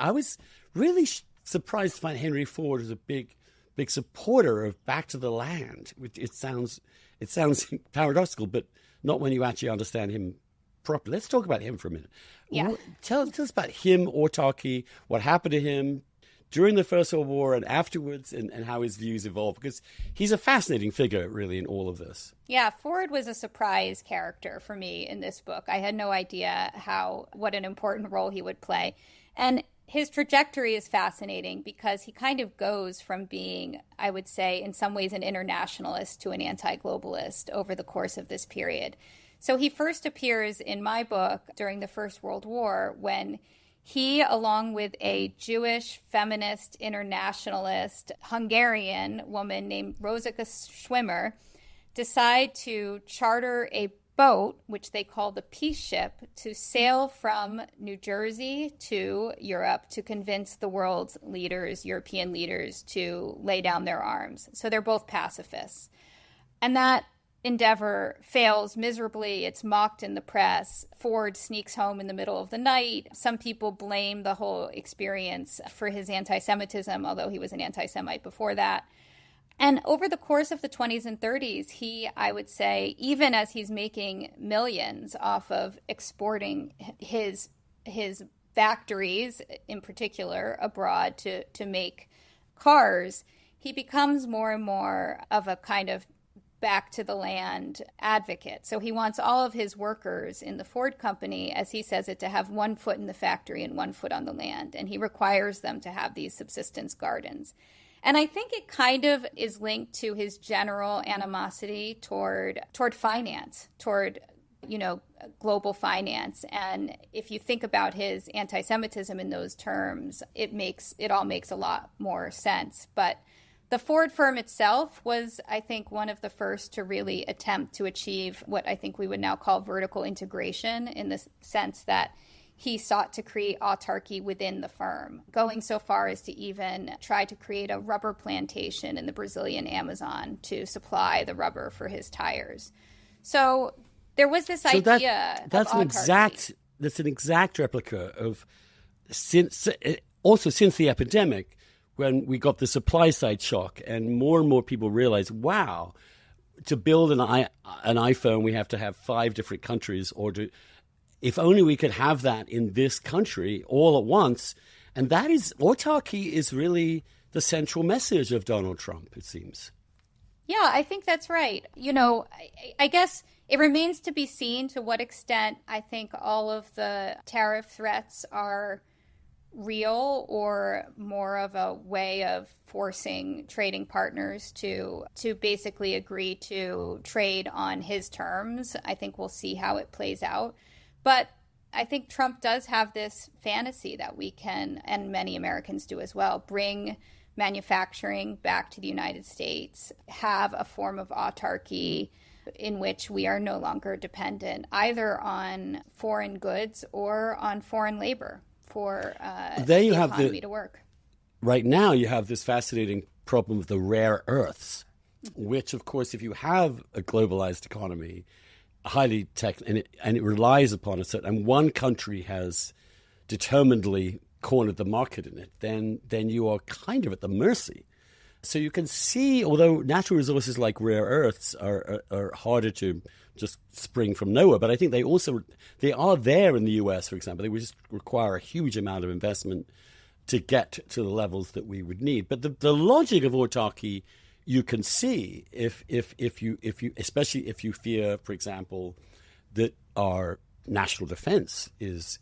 I was really surprised to find Henry Ford as a big supporter of Back to the Land. It sounds paradoxical, but not when you actually understand him properly. Let's talk about him for a minute. Yeah. Tell us about him, autarky, what happened to him during the First World War and afterwards, and how his views evolved, because he's a fascinating figure, really, in all of this. Yeah, Ford was a surprise character for me in this book. I had no idea what an important role he would play. And his trajectory is fascinating because he kind of goes from being, I would say, in some ways an internationalist to an anti-globalist over the course of this period. So he first appears in my book during the First World War when he, along with a Jewish feminist internationalist Hungarian woman named Rosika Schwimmer, decide to charter a boat, which they call the Peace Ship, to sail from New Jersey to Europe to convince the world's leaders, European leaders, to lay down their arms. So they're both pacifists. And that endeavor fails miserably. It's mocked in the press. Ford sneaks home in the middle of the night. Some people blame the whole experience for his anti-Semitism, although he was an anti-Semite before that. And over the course of the 20s and 30s, he, I would say, even as he's making millions off of exporting his factories, in particular, abroad to make cars, he becomes more and more of a kind of back to the land advocate. So he wants all of his workers in the Ford company, as he says it, to have 1 foot in the factory and 1 foot on the land. And he requires them to have these subsistence gardens. And I think it kind of is linked to his general animosity toward finance, toward, global finance. And if you think about his anti-Semitism in those terms, it all makes a lot more sense. But the Ford firm itself was, I think, one of the first to really attempt to achieve what I think we would now call vertical integration, in the sense that he sought to create autarky within the firm, going so far as to even try to create a rubber plantation in the Brazilian Amazon to supply the rubber for his tires. So there was this idea that's of an autarky. That's an exact replica of since the epidemic, when we got the supply side shock and more people realized, wow, to build an iPhone, we have to have 5 different countries, if only we could have that in this country all at once. And that is, autarky is really the central message of Donald Trump, it seems. Yeah, I think that's right. I guess it remains to be seen to what extent I think all of the tariff threats are real or more of a way of forcing trading partners to basically agree to trade on his terms. I think we'll see how it plays out. But I think Trump does have this fantasy that we can, and many Americans do as well, bring manufacturing back to the United States, have a form of autarky in which we are no longer dependent either on foreign goods or on foreign labor for the economy to work. Right now, you have this fascinating problem of the rare earths, which, of course, if you have a globalized economy, highly tech, and it relies upon a certain, and one country has determinedly cornered the market in it, then you are kind of at the mercy. So you can see, although natural resources like rare earths are harder to just spring from nowhere, but I think they are there in the US, for example. They would just require a huge amount of investment to get to the levels that we would need. But the logic of autarky you can see if you especially if you fear, for example, that our national defense is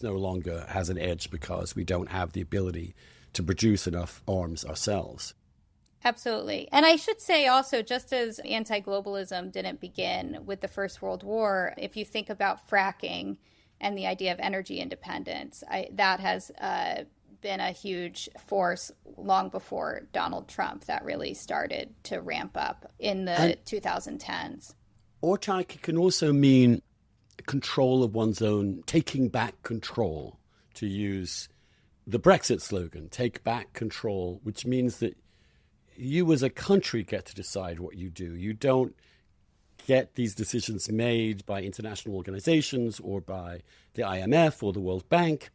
no longer has an edge because we don't have the ability to produce enough arms ourselves. Absolutely. And I should say also, just as anti-globalism didn't begin with the First World War, if you think about fracking and the idea of energy independence, that has been a huge force long before Donald Trump that really started to ramp up in the 2010s. Autarky can also mean control of one's own, taking back control, to use the Brexit slogan, take back control, which means that you as a country get to decide what you do. You don't get these decisions made by international organizations or by the IMF or the World Bank.